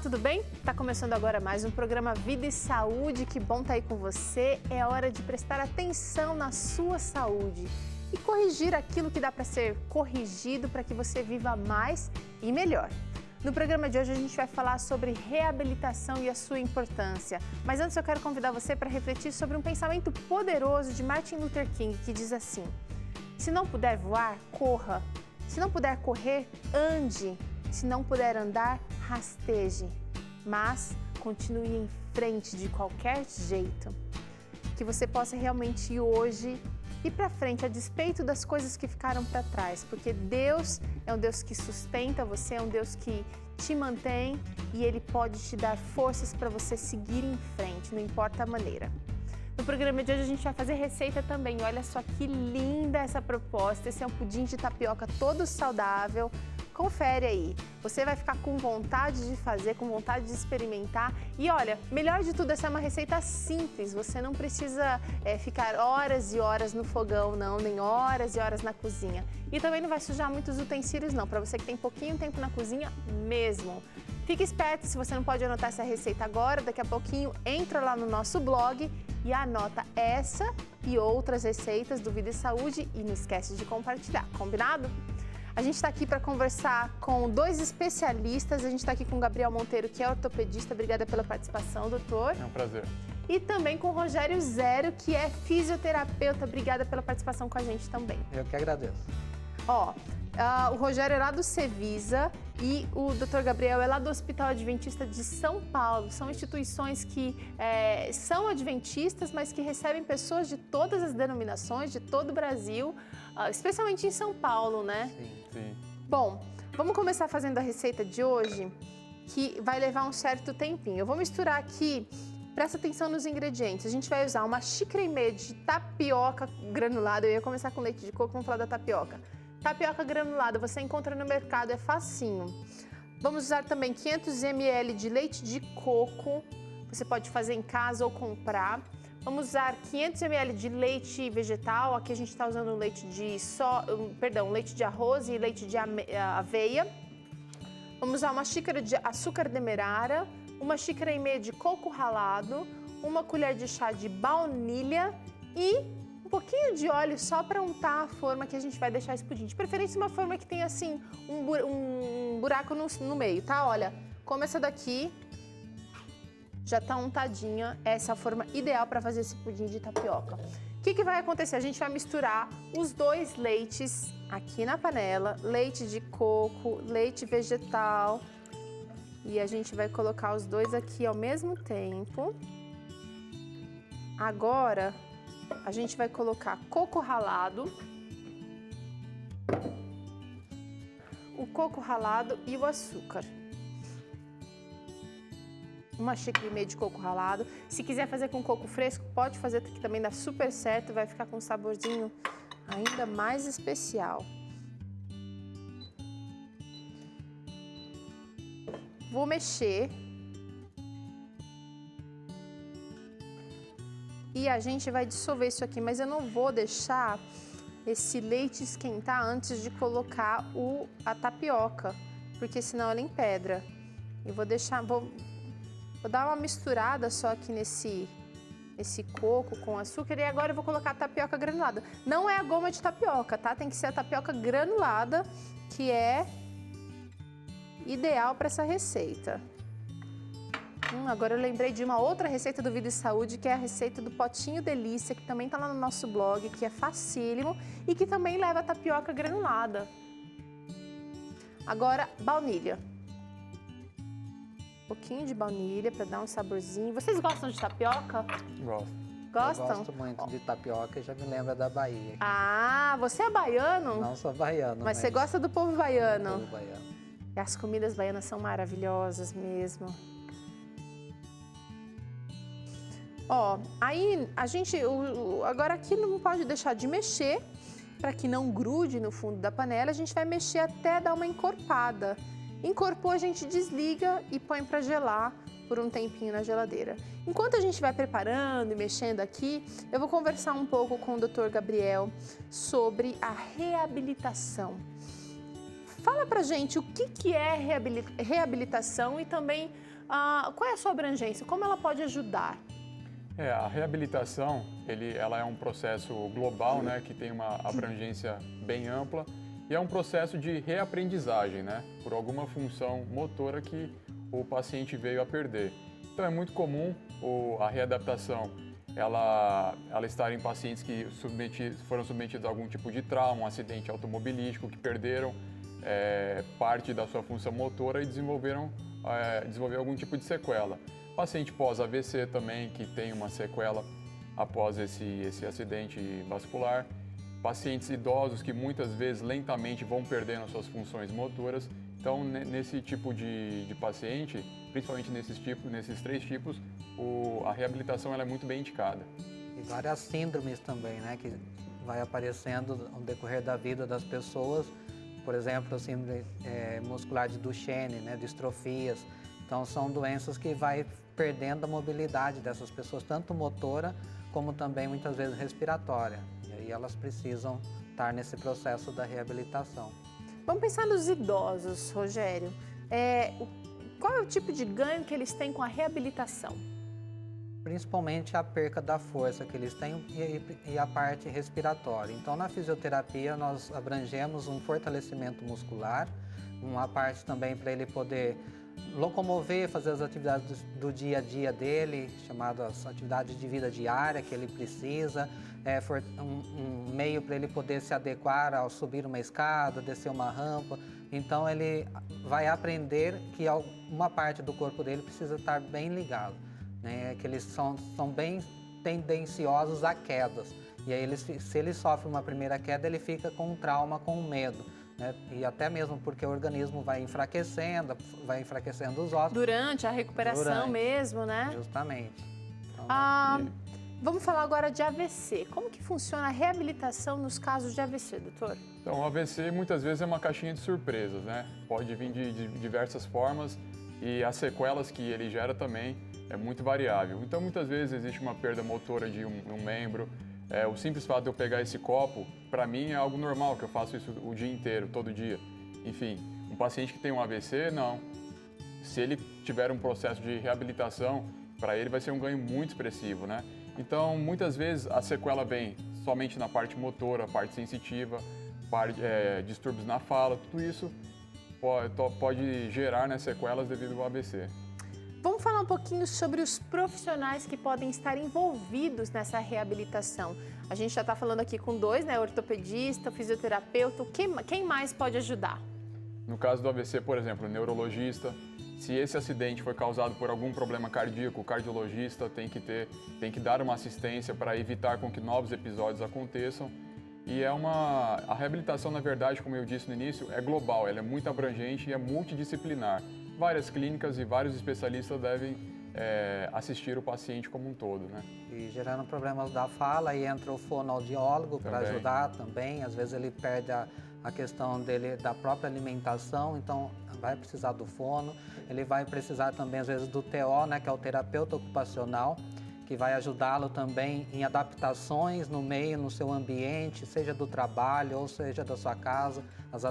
tudo bem? Tá começando agora mais um programa Vida e Saúde. Que bom estar aí com você. É hora de prestar atenção na sua saúde e corrigir aquilo que dá para ser corrigido para que você viva mais e melhor. No programa de hoje a gente vai falar sobre reabilitação e a sua importância. Mas antes eu quero convidar você para refletir sobre um pensamento poderoso de Martin Luther King, que diz assim: se não puder voar, corra. Se não puder correr, ande. Se não puder andar, rasteje. Mas continue em frente de qualquer jeito. Que você possa realmente hoje ir para frente a despeito das coisas que ficaram para trás, porque Deus é um Deus que sustenta você, é um Deus que te mantém e Ele pode te dar forças para você seguir em frente, não importa a maneira. No programa de hoje a gente vai fazer receita também. Olha só que linda essa proposta. Esse é um pudim de tapioca todo saudável. Confere aí. Você vai ficar com vontade de fazer, com vontade de experimentar. E olha, melhor de tudo, essa é uma receita simples. Você não precisa ficar horas e horas no fogão, não, nem horas e horas na cozinha. E também não vai sujar muitos utensílios, não, para você que tem pouquinho tempo na cozinha mesmo. Fique esperto, se você não pode anotar essa receita agora, daqui a pouquinho entra lá no nosso blog e anota essa e outras receitas do Vida e Saúde e não esquece de compartilhar, combinado? A gente está aqui para conversar com dois especialistas. A gente está aqui com o Gabriel Monteiro, que é ortopedista. Obrigada pela participação, doutor. É um prazer. E também com o Rogério Zero, que é fisioterapeuta. Obrigada pela participação com a gente também. Eu que agradeço. O Rogério é lá do Cevisa e o Dr. Gabriel é lá do Hospital Adventista de São Paulo. São instituições que são adventistas, mas que recebem pessoas de todas as denominações, de todo o Brasil, especialmente em São Paulo, né? Sim. Bom, vamos começar fazendo a receita de hoje, que vai levar um certo tempinho. Eu vou misturar aqui, presta atenção nos ingredientes. A gente vai usar 1,5 xícaras de tapioca granulada. Eu ia começar com leite de coco, vamos falar da tapioca. Tapioca granulada, você encontra no mercado, é facinho. Vamos usar também 500 ml de leite de coco, você pode fazer em casa ou comprar. Vamos usar 500 ml de leite vegetal, aqui a gente está usando leite de arroz e leite de aveia. Vamos usar 1 xícara de açúcar demerara, 1,5 xícaras de coco ralado, 1 colher de chá de baunilha e um pouquinho de óleo só para untar a forma que a gente vai deixar esse pudim. De preferência uma forma que tenha assim um buraco no meio, tá? Olha, como essa daqui já tá untadinha, essa é a forma ideal para fazer esse pudim de tapioca. O que vai acontecer? A gente vai misturar os dois leites aqui na panela, leite de coco, leite vegetal, e a gente vai colocar os dois aqui ao mesmo tempo. Agora a gente vai colocar coco ralado, o coco ralado e o açúcar. 1,5 xícara de coco ralado. Se quiser fazer com coco fresco, pode fazer, que também dá super certo, vai ficar com um saborzinho ainda mais especial. Vou mexer. E a gente vai dissolver isso aqui, mas eu não vou deixar esse leite esquentar antes de colocar a tapioca, porque senão ela empedra. Eu vou deixar, vou dar uma misturada só aqui nesse coco com açúcar e agora eu vou colocar a tapioca granulada. Não é a goma de tapioca, tá? Tem que ser a tapioca granulada, que é ideal para essa receita. Agora eu lembrei de uma outra receita do Vida e Saúde, que é a receita do potinho delícia, que também tá lá no nosso blog, que é facílimo e que também leva a tapioca granulada. Agora, baunilha. Um pouquinho de baunilha para dar um saborzinho. Vocês gostam de tapioca? Gosto. Gostam? Eu gosto muito de tapioca e já me lembra da Bahia. Ah, você é baiano? Não sou baiano, mas você gosta do povo baiano? Do povo baiano. E as comidas baianas são maravilhosas mesmo. Aí a gente, agora aqui não pode deixar de mexer, para que não grude no fundo da panela, a gente vai mexer até dar uma encorpada. Encorpou, a gente desliga e põe para gelar por um tempinho na geladeira. Enquanto a gente vai preparando e mexendo aqui, eu vou conversar um pouco com o Dr. Gabriel sobre a reabilitação. Fala pra gente o que é reabilitação e também Qual é a sua abrangência? Como ela pode ajudar? A reabilitação, ela é um processo global, né, que tem uma abrangência bem ampla e é um processo de reaprendizagem, né, por alguma função motora que o paciente veio a perder. Então é muito comum a readaptação, ela estar em pacientes que foram submetidos a algum tipo de trauma, um acidente automobilístico, que perderam parte da sua função motora e desenvolveram algum tipo de sequela. Paciente pós-AVC também, que tem uma sequela após esse acidente vascular. Pacientes idosos que muitas vezes lentamente vão perdendo suas funções motoras. Então, nesse tipo de paciente, principalmente nesses 3 tipos, a reabilitação ela é muito bem indicada. E várias síndromes também, né, que vai aparecendo no decorrer da vida das pessoas. Por exemplo, a síndrome muscular de Duchenne, né, distrofias. Então, são doenças que vai perdendo a mobilidade dessas pessoas, tanto motora como também muitas vezes respiratória. E aí elas precisam estar nesse processo da reabilitação. Vamos pensar nos idosos, Rogério. Qual é o tipo de ganho que eles têm com a reabilitação? Principalmente a perca da força que eles têm e a parte respiratória. Então, na fisioterapia, nós abrangemos um fortalecimento muscular, uma parte também para ele poder locomover, fazer as atividades do dia a dia dele, chamadas atividades de vida diária que ele precisa, um meio para ele poder se adequar ao subir uma escada, descer uma rampa. Então ele vai aprender que uma parte do corpo dele precisa estar bem ligado, né? Que eles são bem tendenciosos a quedas. E aí se ele sofre uma primeira queda, ele fica com um trauma, com um medo. Né? E até mesmo porque o organismo vai enfraquecendo os ossos. Durante a recuperação mesmo, né? Justamente. Então, vamos falar agora de AVC. Como que funciona a reabilitação nos casos de AVC, doutor? Então, o AVC muitas vezes é uma caixinha de surpresas, né? Pode vir de diversas formas e as sequelas que ele gera também é muito variável. Então, muitas vezes existe uma perda motora de um membro. O simples fato de eu pegar esse copo, para mim é algo normal, que eu faço isso o dia inteiro, todo dia. Enfim, um paciente que tem um AVC, não. Se ele tiver um processo de reabilitação, para ele vai ser um ganho muito expressivo, né? Então, muitas vezes a sequela vem somente na parte motora, parte sensitiva, distúrbios na fala, tudo isso pode gerar, né, sequelas devido ao AVC. Vamos falar um pouquinho sobre os profissionais que podem estar envolvidos nessa reabilitação. A gente já está falando aqui com 2, né? Ortopedista, fisioterapeuta. Quem mais pode ajudar? No caso do AVC, por exemplo, o neurologista. Se esse acidente foi causado por algum problema cardíaco, o cardiologista tem que dar uma assistência para evitar com que novos episódios aconteçam. E a reabilitação, na verdade, como eu disse no início, é global, ela é muito abrangente e é multidisciplinar. Várias clínicas e vários especialistas devem assistir o paciente como um todo, né? E gerando problemas da fala, aí entra o fonoaudiólogo para ajudar também. Às vezes ele perde a questão dele da própria alimentação, então vai precisar do fono. Ele vai precisar também, às vezes, do TO, né, que é o terapeuta ocupacional, que vai ajudá-lo também em adaptações no meio, no seu ambiente, seja do trabalho ou seja da sua casa, as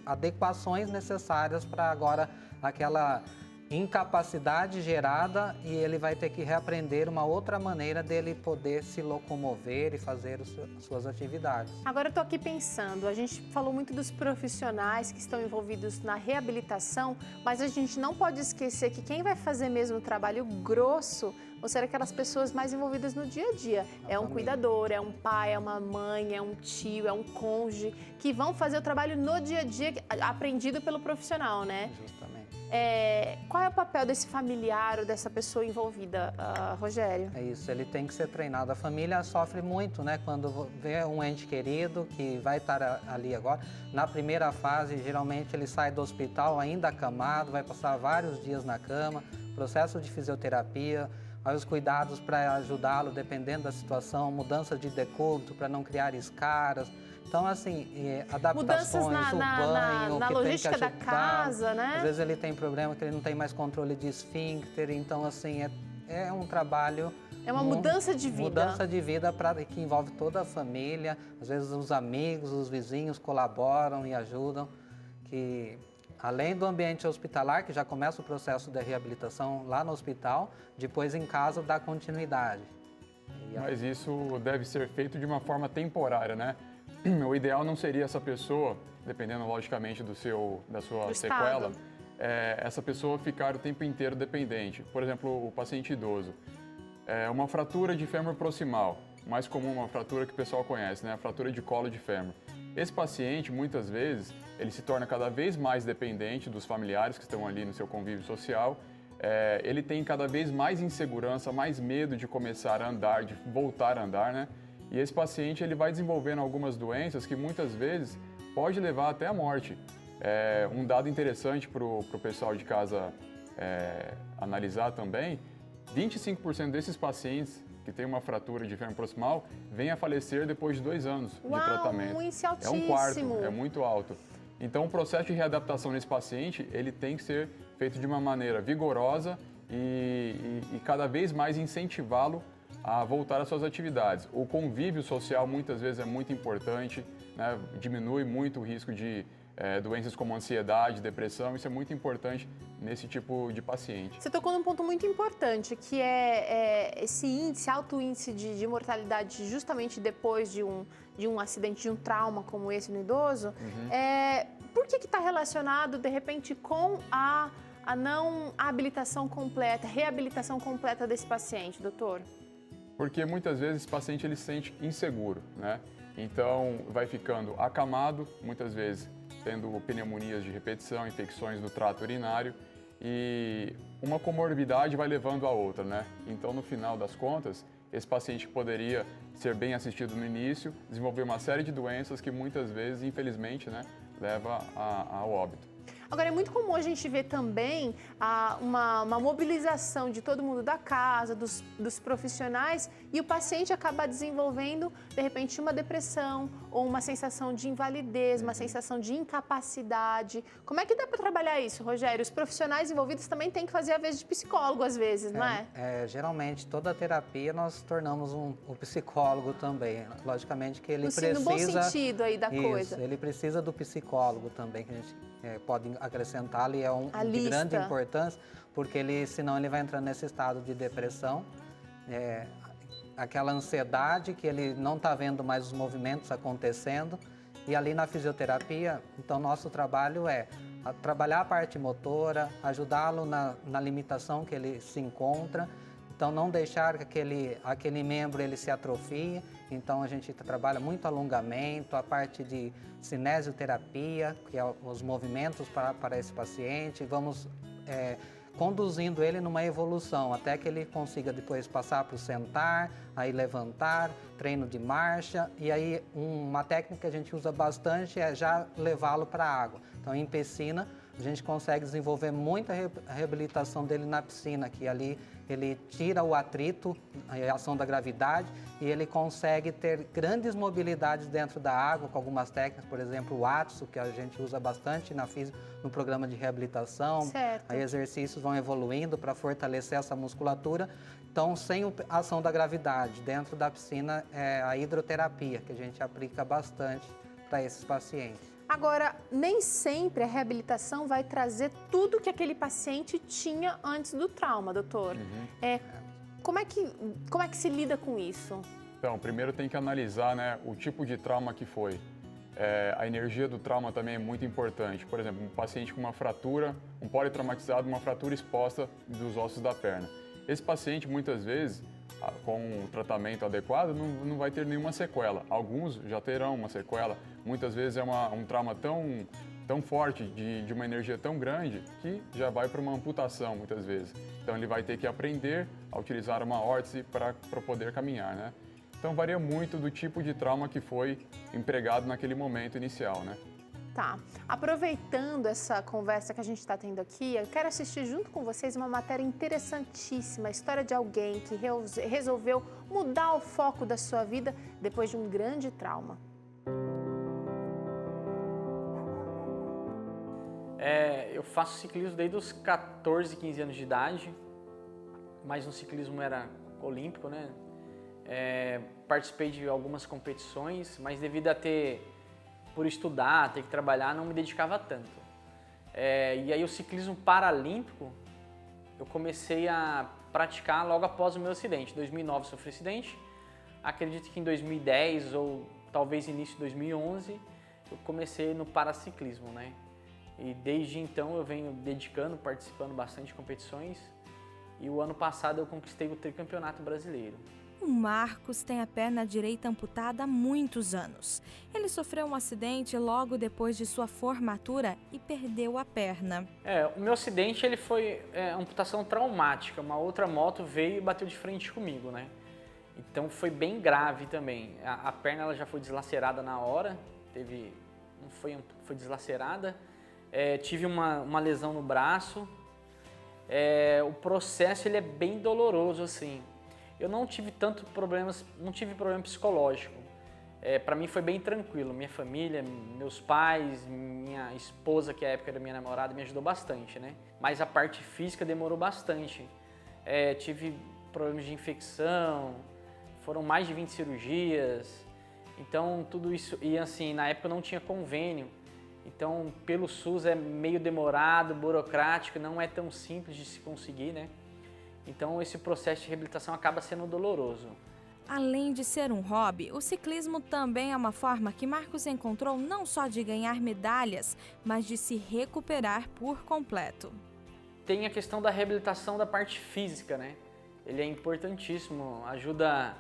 adequações necessárias para agora aquela incapacidade gerada e ele vai ter que reaprender uma outra maneira dele poder se locomover e fazer as suas atividades. Agora eu estou aqui pensando, a gente falou muito dos profissionais que estão envolvidos na reabilitação, mas a gente não pode esquecer que quem vai fazer mesmo o trabalho grosso vão ser aquelas pessoas mais envolvidas no dia a dia. É um cuidador, é um pai, é uma mãe, é um tio, é um cônjuge, que vão fazer o trabalho no dia a dia aprendido pelo profissional, né? Justamente. Qual é o papel desse familiar ou dessa pessoa envolvida, Rogério? É isso, ele tem que ser treinado. A família sofre muito, né? Quando vê um ente querido que vai estar ali agora. Na primeira fase, geralmente ele sai do hospital ainda acamado, vai passar vários dias na cama, processo de fisioterapia, aí os cuidados para ajudá-lo, dependendo da situação, mudança de decúbito para não criar escaras. Então, assim, adaptações, mudanças o banho, na que logística tem que da casa, né? Às vezes ele tem problema que ele não tem mais controle de esfíncter, então, assim, é um trabalho... É uma mudança de vida. Mudança de vida que envolve toda a família, às vezes os amigos, os vizinhos colaboram e ajudam, que além do ambiente hospitalar, que já começa o processo de reabilitação lá no hospital, depois em casa dá continuidade. Mas isso deve ser feito de uma forma temporária, né? O ideal não seria essa pessoa, dependendo logicamente da sua sequela, essa pessoa ficar o tempo inteiro dependente. Por exemplo, o paciente idoso. Uma fratura de fêmur proximal, mais comum, uma fratura que o pessoal conhece, né? A fratura de colo de fêmur. Esse paciente, muitas vezes, ele se torna cada vez mais dependente dos familiares que estão ali no seu convívio social. Ele tem cada vez mais insegurança, mais medo de começar a andar, de voltar a andar, né? E esse paciente ele vai desenvolvendo algumas doenças que muitas vezes pode levar até a morte. Um dado interessante para o pessoal de casa analisar também, 25% desses pacientes que têm uma fratura de fêmur proximal vêm a falecer depois de 2 anos de tratamento. Um índice altíssimo. É um quarto, é muito alto. Então o processo de readaptação nesse paciente, ele tem que ser feito de uma maneira vigorosa e cada vez mais incentivá-lo a voltar às suas atividades. O convívio social muitas vezes é muito importante, né? Diminui muito o risco de doenças como ansiedade, depressão, isso é muito importante nesse tipo de paciente. Você tocou num ponto muito importante, que é esse índice, alto índice de mortalidade justamente depois de um acidente, de um trauma como esse no idoso. Por que está relacionado, de repente, com a não habilitação completa, reabilitação completa desse paciente, doutor? Porque muitas vezes esse paciente ele se sente inseguro, né? Então vai ficando acamado, muitas vezes tendo pneumonias de repetição, infecções do trato urinário e uma comorbidade vai levando a outra, né? Então no final das contas, esse paciente que poderia ser bem assistido no início, desenvolver uma série de doenças que muitas vezes, infelizmente, né, leva ao óbito. Agora, é muito comum a gente ver também uma mobilização de todo mundo da casa, dos profissionais, e o paciente acaba desenvolvendo, de repente, uma depressão ou uma sensação de invalidez, uma sensação de incapacidade. Como é que dá para trabalhar isso, Rogério? Os profissionais envolvidos também têm que fazer a vez de psicólogo, às vezes, não é? Geralmente, toda a terapia nós tornamos um psicólogo também. Logicamente que ele precisa... No bom sentido aí da coisa. Ele precisa do psicólogo também, que a gente pode acrescentar ali, de grande importância, porque senão ele vai entrar nesse estado de depressão, aquela ansiedade que ele não está vendo mais os movimentos acontecendo, e ali na fisioterapia, então nosso trabalho é trabalhar a parte motora, ajudá-lo na limitação que ele se encontra, então não deixar que aquele membro ele se atrofie. Então a gente trabalha muito alongamento, a parte de cinesioterapia, que é os movimentos para esse paciente. Vamos conduzindo ele numa evolução até que ele consiga depois passar para o sentar, aí levantar, treino de marcha. E aí uma técnica que a gente usa bastante é já levá-lo para a água. Então em piscina a gente consegue desenvolver muita reabilitação dele na piscina, que ali ele tira o atrito, a ação da gravidade, e ele consegue ter grandes mobilidades dentro da água com algumas técnicas, por exemplo, o Atsu, que a gente usa bastante no programa de reabilitação. Certo. Aí exercícios vão evoluindo para fortalecer essa musculatura. Então, sem a ação da gravidade, dentro da piscina é a hidroterapia, que a gente aplica bastante para esses pacientes. Agora, nem sempre a reabilitação vai trazer tudo que aquele paciente tinha antes do trauma, doutor. Como é que se lida com isso? Então, primeiro tem que analisar, né, o tipo de trauma que foi. A energia do trauma também é muito importante. Por exemplo, um paciente com uma fratura, um politraumatizado, uma fratura exposta dos ossos da perna. Esse paciente, muitas vezes, com um tratamento adequado, não vai ter nenhuma sequela. Alguns já terão uma sequela. Muitas vezes é um trauma tão forte, de uma energia tão grande, que já vai para uma amputação, muitas vezes. Então, ele vai ter que aprender a utilizar uma órtese para poder caminhar, né? Então, varia muito do tipo de trauma que foi empregado naquele momento inicial, né? Tá. Aproveitando essa conversa que a gente está tendo aqui, eu quero assistir junto com vocês uma matéria interessantíssima, a história de alguém que resolveu mudar o foco da sua vida depois de um grande trauma. Eu faço ciclismo desde os 14, 15 anos de idade, mas no ciclismo era olímpico, né? Participei de algumas competições, mas devido a por estudar, ter que trabalhar, não me dedicava tanto. E aí o ciclismo paralímpico eu comecei a praticar logo após o meu acidente. Em 2009 sofri acidente, acredito que em 2010 ou talvez início de 2011 eu comecei no paraciclismo, né? E desde então eu venho dedicando, participando bastante de competições e o ano passado eu conquistei o tricampeonato brasileiro. O Marcos tem a perna direita amputada há muitos anos. Ele sofreu um acidente logo depois de sua formatura e perdeu a perna. O meu acidente ele foi amputação traumática. Uma outra moto veio e bateu de frente comigo, né? Então foi bem grave também. A perna ela já foi deslacerada na hora, foi deslacerada. Tive uma lesão no braço. O processo ele é bem doloroso assim. Eu não tive não tive problema psicológico. Para mim foi bem tranquilo. Minha família, meus pais, minha esposa, que à época era minha namorada, me ajudou bastante, né? Mas a parte física demorou bastante. Tive problemas de infecção, foram mais de 20 cirurgias. Então tudo isso, e assim, na época não tinha convênio. Então pelo SUS é meio demorado, burocrático, não é tão simples de se conseguir, né? Então esse processo de reabilitação acaba sendo doloroso. Além de ser um hobby, o ciclismo também é uma forma que Marcos encontrou não só de ganhar medalhas, mas de se recuperar por completo. Tem a questão da reabilitação da parte física, né? Ele é importantíssimo, ajuda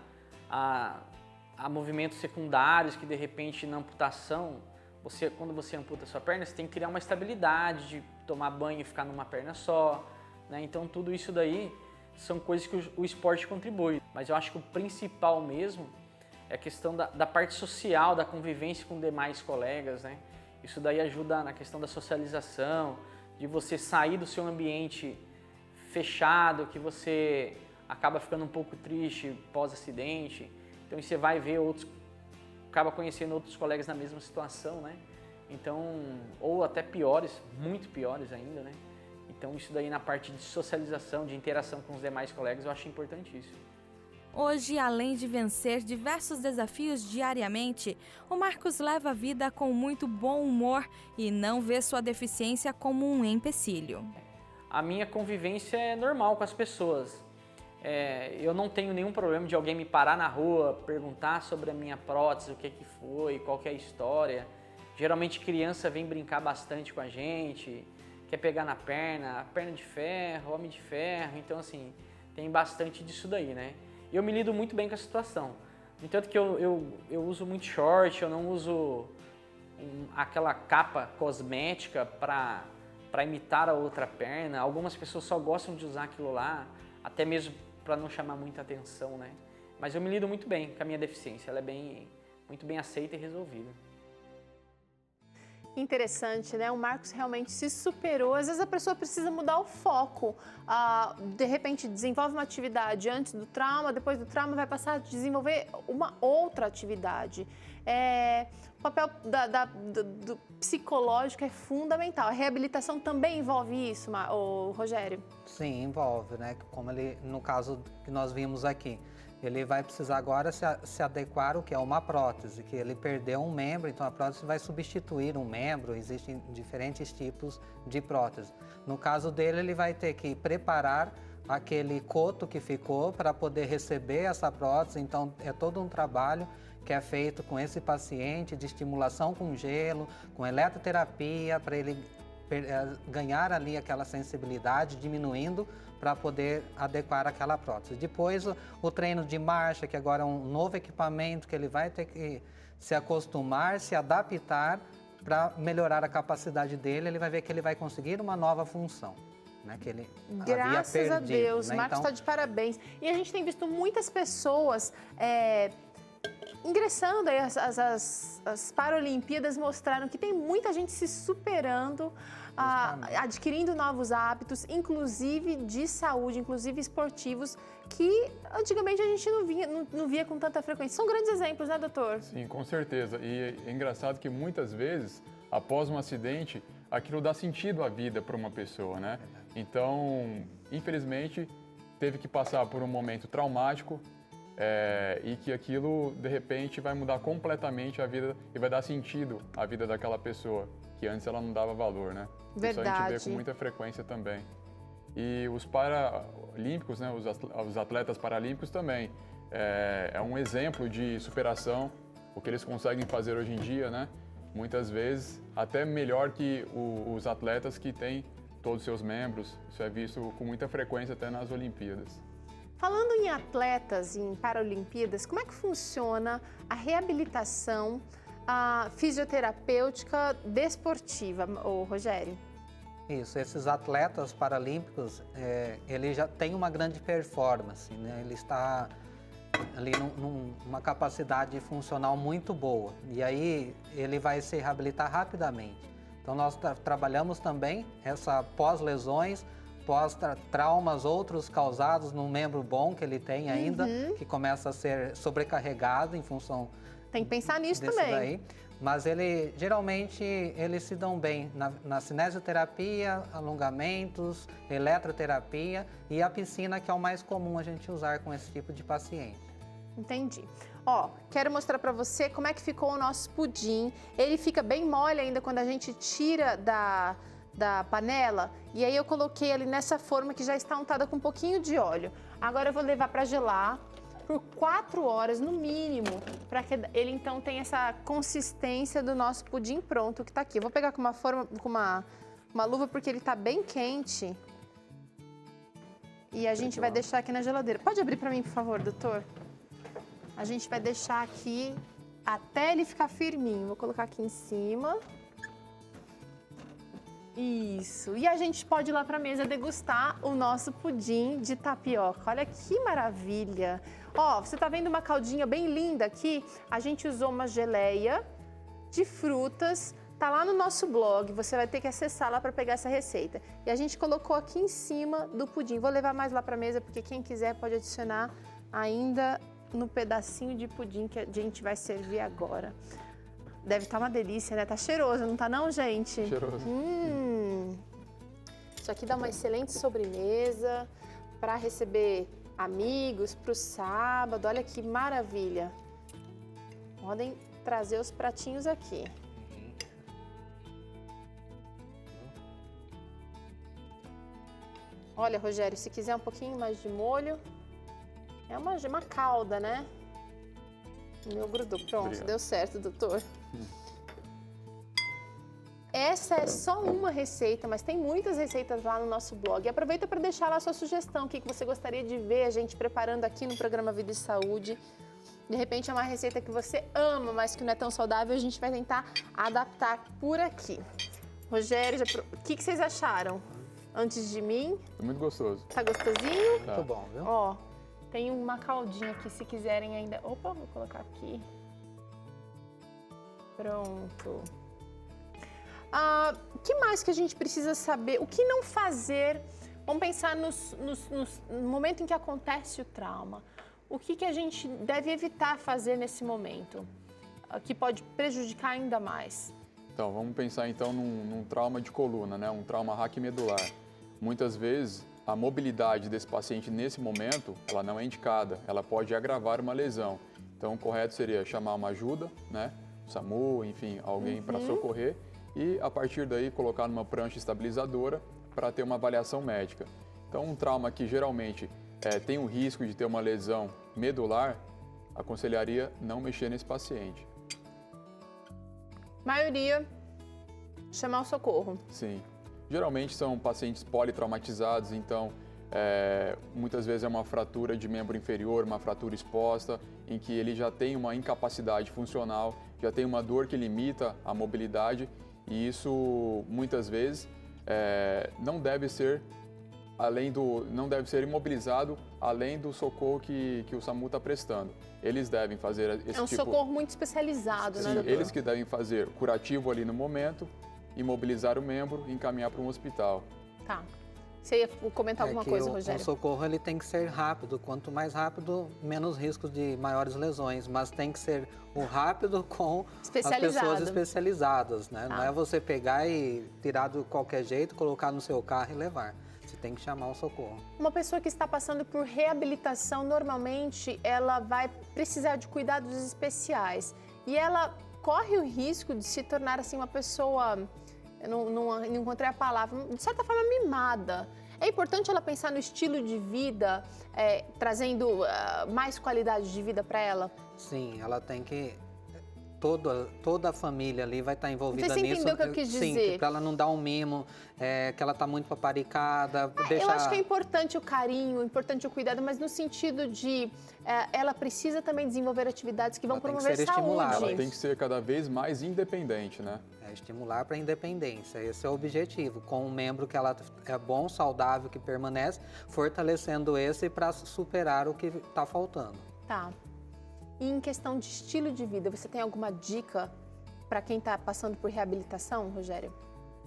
a movimentos secundários que de repente na amputação, quando você amputa a sua perna, você tem que criar uma estabilidade de tomar banho e ficar numa perna só, né? Então tudo isso daí são coisas que o esporte contribui, mas eu acho que o principal mesmo é a questão da parte social, da convivência com demais colegas, né? Isso daí ajuda na questão da socialização, de você sair do seu ambiente fechado, que você acaba ficando um pouco triste pós-acidente, então você vai ver acaba conhecendo outros colegas na mesma situação, né? Então, ou até piores, muito piores ainda, né? Então isso daí na parte de socialização, de interação com os demais colegas, eu acho importantíssimo. Hoje, além de vencer diversos desafios diariamente, o Marcos leva a vida com muito bom humor e não vê sua deficiência como um empecilho. A minha convivência é normal com as pessoas. Eu não tenho nenhum problema de alguém me parar na rua, perguntar sobre a minha prótese, o que foi, qual que é a história. Geralmente criança vem brincar bastante com a gente, quer pegar na perna, perna de ferro, homem de ferro, então assim, tem bastante disso daí, né? E eu me lido muito bem com a situação. No entanto que eu uso muito short, eu não uso aquela capa cosmética para imitar a outra perna. Algumas pessoas só gostam de usar aquilo lá, até mesmo para não chamar muita atenção, né? Mas eu me lido muito bem com a minha deficiência, ela é muito bem aceita e resolvida. Interessante, né? O Marcos realmente se superou. Às vezes a pessoa precisa mudar o foco. De repente desenvolve uma atividade antes do trauma, depois do trauma vai passar a desenvolver uma outra atividade. O papel do psicológico é fundamental. A reabilitação também envolve isso, Rogério? Sim, envolve, né? Como no caso que nós vimos aqui. Ele vai precisar agora se adequar ao que é uma prótese, que ele perdeu um membro, então a prótese vai substituir um membro, existem diferentes tipos de prótese. No caso dele, ele vai ter que preparar aquele coto que ficou para poder receber essa prótese, então é todo um trabalho que é feito com esse paciente de estimulação com gelo, com eletroterapia, para ele ganhar ali aquela sensibilidade, diminuindo para poder adequar aquela prótese. Depois o treino de marcha, que agora é um novo equipamento que ele vai ter que se acostumar, se adaptar para melhorar a capacidade dele, ele vai ver que ele vai conseguir uma nova função, né, que ele Graças havia perdido, a Deus, né? Marcos está de parabéns. E a gente tem visto muitas pessoas ingressando aí, as Paralimpíadas mostraram que tem muita gente se superando, adquirindo novos hábitos, inclusive de saúde, inclusive esportivos, que antigamente a gente não via com tanta frequência. São grandes exemplos, né, doutor? Sim, com certeza. E é engraçado que muitas vezes, após um acidente, aquilo dá sentido à vida para uma pessoa, né? Então, infelizmente, teve que passar por um momento traumático, e que aquilo, de repente, vai mudar completamente a vida e vai dar sentido à vida daquela pessoa. que antes ela não dava valor, né? Isso a gente Verdade. vê com muita frequência também. E os paralímpicos, né, os atletas paralímpicos também, é um exemplo de superação, o que eles conseguem fazer hoje em dia, né? Muitas vezes até melhor que os atletas que têm todos os seus membros. Isso é visto com muita frequência até nas Olimpíadas. Falando em atletas e em Paralimpíadas, como é que funciona a reabilitação fisioterapêutica desportiva, Rogério? Isso, esses atletas paralímpicos, ele já tem uma grande performance, né? Ele está ali numa capacidade funcional muito boa e aí ele vai se reabilitar rapidamente. Então nós trabalhamos também essa pós-lesões, pós-traumas outros causados num membro bom que ele tem ainda, que começa a ser sobrecarregado em função Tem que pensar nisso desse também. daí. Mas geralmente eles se dão bem na cinesioterapia, alongamentos, eletroterapia e a piscina, que é o mais comum a gente usar com esse tipo de paciente. Entendi. Ó, quero mostrar pra você como é que ficou o nosso pudim. Ele fica bem mole ainda quando a gente tira da panela. E aí eu coloquei ali nessa forma que já está untada com um pouquinho de óleo. Agora eu vou levar para gelar por 4 horas no mínimo, para que ele então tenha essa consistência do nosso pudim pronto que tá aqui. Eu vou pegar com uma luva porque ele tá bem quente. E a gente vai deixar aqui na geladeira. Pode abrir para mim, por favor, doutor? A gente vai deixar aqui até ele ficar firminho. Vou colocar aqui em cima. Isso. E a gente pode ir lá para a mesa degustar o nosso pudim de tapioca. Olha que maravilha. Ó, você tá vendo uma caldinha bem linda aqui? A gente usou uma geleia de frutas. Tá lá no nosso blog, você vai ter que acessar lá para pegar essa receita. E a gente colocou aqui em cima do pudim. Vou levar mais lá para a mesa, porque quem quiser pode adicionar ainda no pedacinho de pudim que a gente vai servir agora. Deve estar uma delícia, né? Tá cheiroso, não tá não, gente? Cheiroso. Isso aqui dá uma excelente sobremesa para receber amigos, para o sábado. Olha que maravilha. Podem trazer os pratinhos aqui. Olha, Rogério, se quiser um pouquinho mais de molho, é uma calda, né? O meu grudou. Pronto, Obrigado. deu certo, doutor. Essa é só uma receita, mas tem muitas receitas lá no nosso blog. E aproveita para deixar lá a sua sugestão, o que você gostaria de ver a gente preparando aqui no programa Vida e Saúde. De repente é uma receita que você ama, mas que não é tão saudável, a gente vai tentar adaptar por aqui. Rogério, o que vocês acharam? Antes de mim, É muito gostoso. tá gostosinho? Tá. Muito bom, viu? Ó, tem uma caldinha aqui, se quiserem ainda. Opa, vou colocar aqui. Pronto. O que mais que a gente precisa saber? O que não fazer? Vamos pensar no momento em que acontece o trauma. O que a gente deve evitar fazer nesse momento? Que pode prejudicar ainda mais. Então, vamos pensar então num trauma de coluna, né? Um trauma raquimedular. Muitas vezes, a mobilidade desse paciente nesse momento, ela não é indicada, ela pode agravar uma lesão. Então, o correto seria chamar uma ajuda, né? SAMU, enfim, alguém para socorrer e, a partir daí, colocar numa prancha estabilizadora para ter uma avaliação médica. Então, um trauma que geralmente tem o risco de ter uma lesão medular, aconselharia não mexer nesse paciente. Maioria, chamar o socorro. Sim. Geralmente são pacientes politraumatizados, então muitas vezes é uma fratura de membro inferior, uma fratura exposta, em que ele já tem uma incapacidade funcional, já tem uma dor que limita a mobilidade e isso muitas vezes não deve ser imobilizado além do socorro que o SAMU está prestando. Eles devem fazer esse É um socorro muito especializado, né, Sim, doutor? eles que devem fazer curativo ali no momento, imobilizar o membro e encaminhar para um hospital. Tá. Você ia comentar alguma coisa, O Rogério? socorro ele tem que ser rápido. Quanto mais rápido, menos riscos de maiores lesões. Mas tem que ser o rápido com as pessoas especializadas, né? Não é você pegar e tirar de qualquer jeito, colocar no seu carro e levar. Você tem que chamar o socorro. Uma pessoa que está passando por reabilitação, normalmente ela vai precisar de cuidados especiais. E ela corre o risco de se tornar assim uma pessoa eu não encontrei a palavra, de certa forma mimada. É importante ela pensar no estilo de vida, trazendo mais qualidade de vida para ela? Sim, ela tem que... Toda a família ali vai estar envolvida Você nisso. entendeu o que eu quis dizer? Sim, para ela não dar um mimo, que ela está muito paparicada. Eu acho que é importante o carinho, importante o cuidado, mas no sentido de ela precisa também desenvolver atividades que vão promover saúde. Estimulada. Ela tem que ser cada vez mais independente, né? Estimular para a independência, esse é o objetivo, com um membro que ela é bom, saudável, que permanece, fortalecendo esse para superar o que está faltando. Tá. E em questão de estilo de vida, você tem alguma dica para quem está passando por reabilitação, Rogério?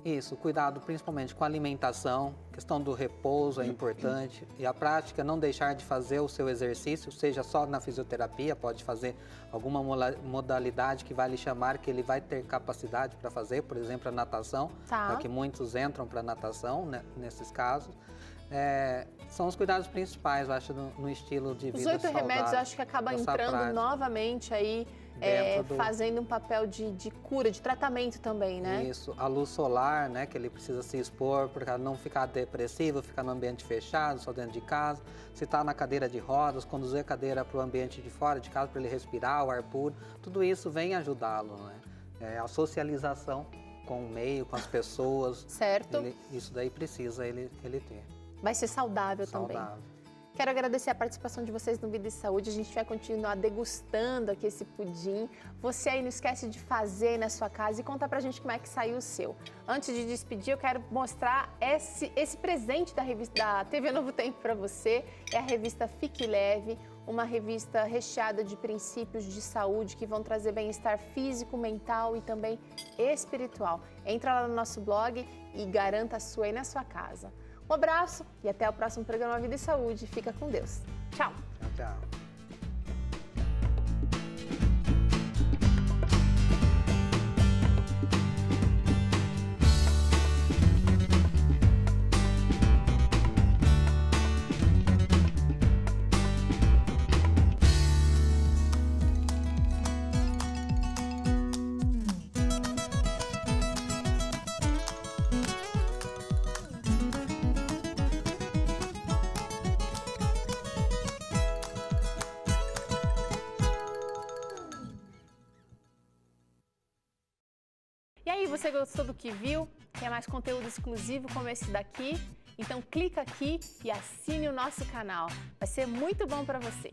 Isso, cuidado principalmente com a alimentação, questão do repouso é importante e a prática, não deixar de fazer o seu exercício, seja só na fisioterapia, pode fazer alguma modalidade que vai lhe chamar, que ele vai ter capacidade para fazer, por exemplo, a natação, Tá. que muitos entram para a natação, né, nesses casos. São os cuidados principais, eu acho, no estilo de vida Os 8 saudável. remédios, eu acho que acaba Nessa entrando prática. novamente aí, fazendo um papel de cura, de tratamento também, né? Isso, a luz solar, né, que ele precisa se expor para não ficar depressivo, ficar no ambiente fechado, só dentro de casa. Se está na cadeira de rodas, conduzir a cadeira para o ambiente de fora de casa para ele respirar o ar puro, tudo isso vem ajudá-lo, né? A socialização com o meio, com as pessoas. Certo. Isso daí precisa ele ter. Vai ser saudável também. Quero agradecer a participação de vocês no Vida e Saúde. A gente vai continuar degustando aqui esse pudim. Você aí não esquece de fazer na sua casa e contar pra gente como é que saiu o seu. Antes de despedir, eu quero mostrar esse presente da TV Novo Tempo para você. É a revista Fique Leve, uma revista recheada de princípios de saúde que vão trazer bem-estar físico, mental e também espiritual. Entra lá no nosso blog e garanta a sua aí na sua casa. Um abraço e até o próximo programa Vida e Saúde. Fica com Deus. Tchau. Tchau. E aí, você gostou do que viu? Quer mais conteúdo exclusivo como esse daqui? Então clica aqui e assine o nosso canal. Vai ser muito bom para você.